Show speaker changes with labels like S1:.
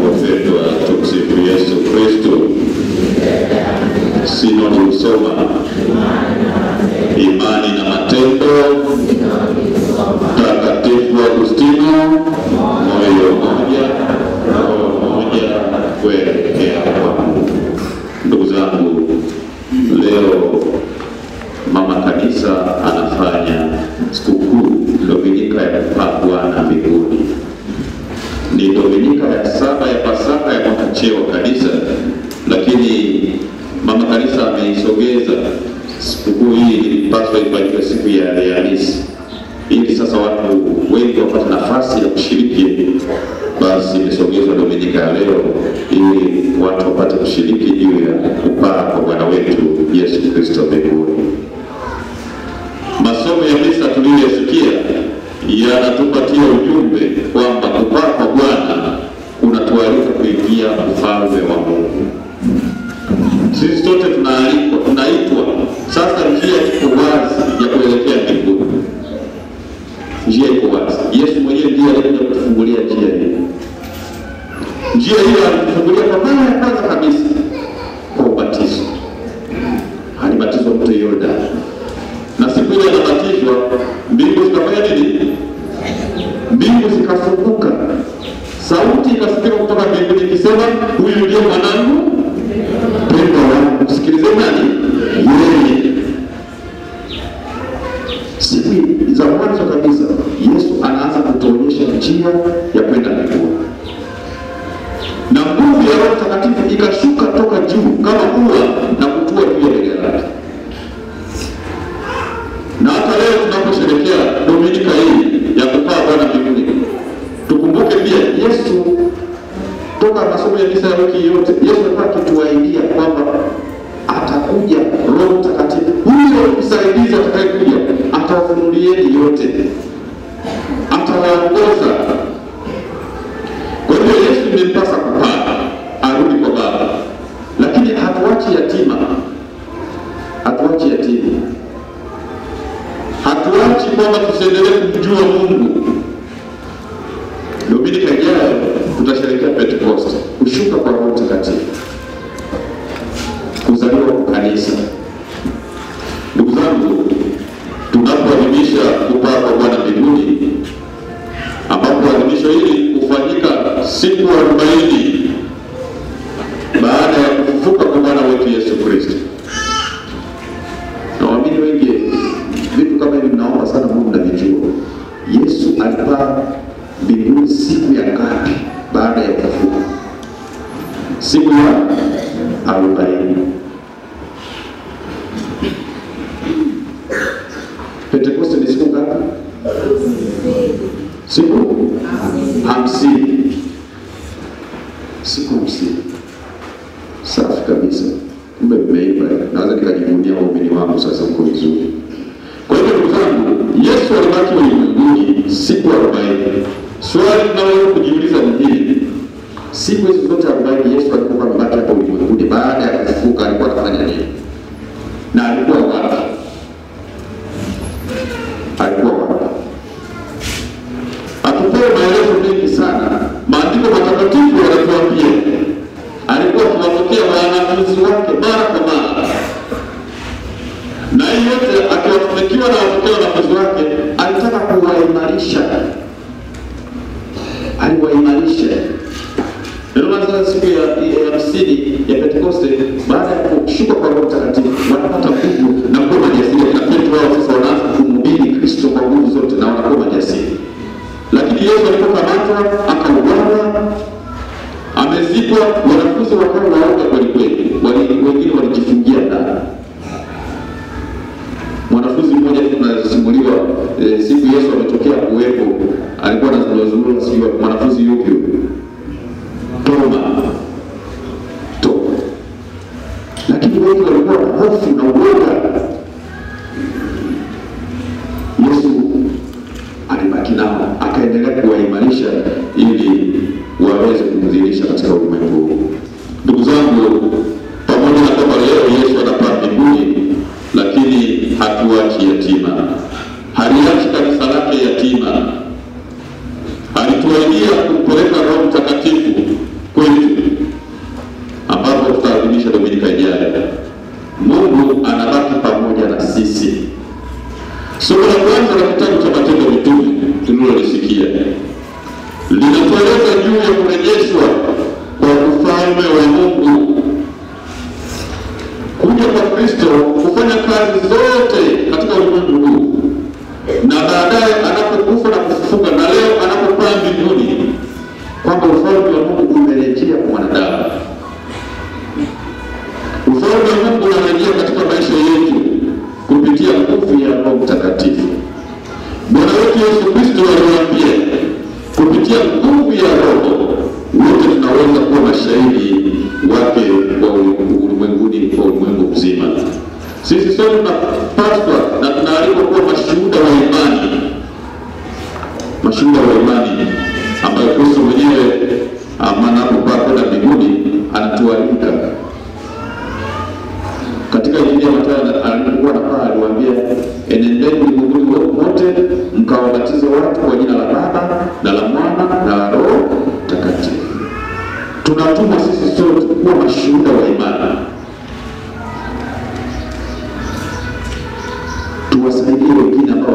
S1: wapendwa, tumsifu Yesu Kristo. Sinodi husoma imani na matendo, Mtakatifu Agustino, moyo moja, roho moja, kuelekea kwa Mungu. Ndugu zangu, leo Mama Kanisa anafanya sikukuu Dominika ya Kupaa Bwana mbinguni. Ni Dominika ya 7 ya Pasaka ya mwaka C wa Kanisa, lakini Mama Kanisa ameisogeza sikukuu hii ilipaswa ifanyike siku ya Alhamisi, ili sasa watu wengi wapate nafasi ya kushiriki. Basi imesogezwa Dominika ya leo ili watu wapate kushiriki juu ya kupaa kwa Bwana wetu Yesu Kristo mbinguni. Masomo ya misa tuliyosikia yanatupatia ujumbe kwamba kupaa kwa Bwana unatualika kuingia ufalme wa Mungu. Sisi sote tunaitwa sasa, njia iko wazi ya kuelekea mbinguni. Njia iko wazi. Yesu mwenyewe ndiye alikuja kutufungulia njia hii. Njia hiyo alitufungulia kwa mara ya kwanza kabisa kwa ubatizo. Alibatizwa mto Yordani. Na siku ile alibatizwa, mbingu zikafanya nini? Mbingu zikafunguka. Sauti ikasikika kutoka mbinguni ikisema, huyu ndiye mwanangu mpendwa wangu, msikilizeni nani? Yeye. Siku za mwanzo kabisa Yesu anaanza kutuonyesha njia ya kwenda mbinguni. Na nguvu ya Roho Mtakatifu ikashuka toka juu kama ua na kutua juu ya bega lake. Na hata leo tunaposherehekea Dominika hii ya kupaa Bwana mbinguni, tukumbuke pia Yesu toka masomo ya misa ya wiki yote, Yesu alikuwa akituahidia kwamba atakuja Roho Mtakatifu. Huyo msaidizi atakayekuja atawafunulieni yote, atawaongoza. Kwa hiyo Yesu imempasa kupaa arudi kwa Baba, lakini hatuachi yatima. Hatuachi yatima. Hatuachi kwamba tusiendelee kumjua Mungu. Dominika ijayo tutasherehekea Pentecost, kushuka kwa Roho Mtakatifu, kuzaliwa kwa kanisa. Ndugu zangu, tunapoadhimisha kupaa kwa Bwana mbinguni, ambapo adhimisho hili hufanyika siku 40 baada ya kufufuka kwa Bwana wetu Yesu Kristo. Na waamini wengi vitu kama hivi mnaomba sana Mungu mnavijua. Yesu alipaa mbinguni siku ya ngapi baada ya kufufuka? Siku ya 40. Pentekoste ni siku ngapi? Siku 50. Siku 50. Safi kabisa. Kumbe mmeiba. Naweza nikajivunia waumini wangu sasa mko vizuri. Kwa hiyo ndugu zangu, Yesu alibaki ulimwenguni siku 40. Swali tunaloweza kujiuliza ni hili: siku hizo zote 40 Yesu alikuwa amebaki hapo ulimwenguni, baada ya kufufuka alikuwa anafanya nini? Na alikuwa wapi? Alikuwa wapi? Hatupewi maelezo mengi sana. Maandiko matakatifu yanatuambia alikuwa akiwatokea wanafunzi wake mara kwa mara, na yote akiwatumikiwa na wanafunzi wake alitaka kuwaimarisha. Aliwaimarisha. Ndio maana siku ya 50 ya Pentekoste, baada ya kushuka kwa Roho Mtakatifu, wanapata nguvu na kuwa majasiri. Na Petro wao sasa wanaanza kumhubiri Kristo kwa nguvu zote na wanakuwa majasiri. Lakini Yesu alipokamatwa akauawa, amezikwa, wanafunzi wakawa waoga kweli kweli. Wengine walijifungia ndani. Mwanafunzi mmoja tunasimuliwa siku Yesu ametokea kuwepo, alikuwa anazungumza sio mwanafunzi yupi? Toma. Lakini wengi walikuwa na hofu na uoga. Yesu alibaki nao, akaendelea kuwaimarisha ili waweze kumdhihirisha katika ulimwengu. Ndugu zangu, pamoja na kwamba leo Yesu anapaa mbinguni, lakini hatuachi yatima. Haliachi kanisa lake yatima. Alituahidia kupeleka Roho Mtakatifu kazi zote katika ulimwengu huu, na baadaye anapokufa na kufufuka, na leo anapopaa mbinguni, kwamba ufalme wa Mungu umerejea kwa wanadamu. Ufalme wa Mungu unarejea katika maisha yetu kupitia nguvu ya Roho Mtakatifu. Bwana wetu Yesu Kristo aliwaambia, kupitia nguvu ya Roho wote tunaweza kuwa mashahidi wake wa ulimwenguni, kwa ulimwengu mzima. Sisi sote tunapaswa na tunaalikwa kuwa mashuhuda wa imani, mashuhuda wa imani ambayo Kristo mwenyewe anapopaa kwenda mbinguni anatualika. Katika Injili ya Mathayo alikuwa anapaa, aliwaambia, enendeni ulimwenguni wote mkawabatize watu kwa jina la Baba na la Mwana na la Roho Mtakatifu. Tunatumwa sisi sote kuwa mashuhuda wa imani. Tuwasaidie wengine ambao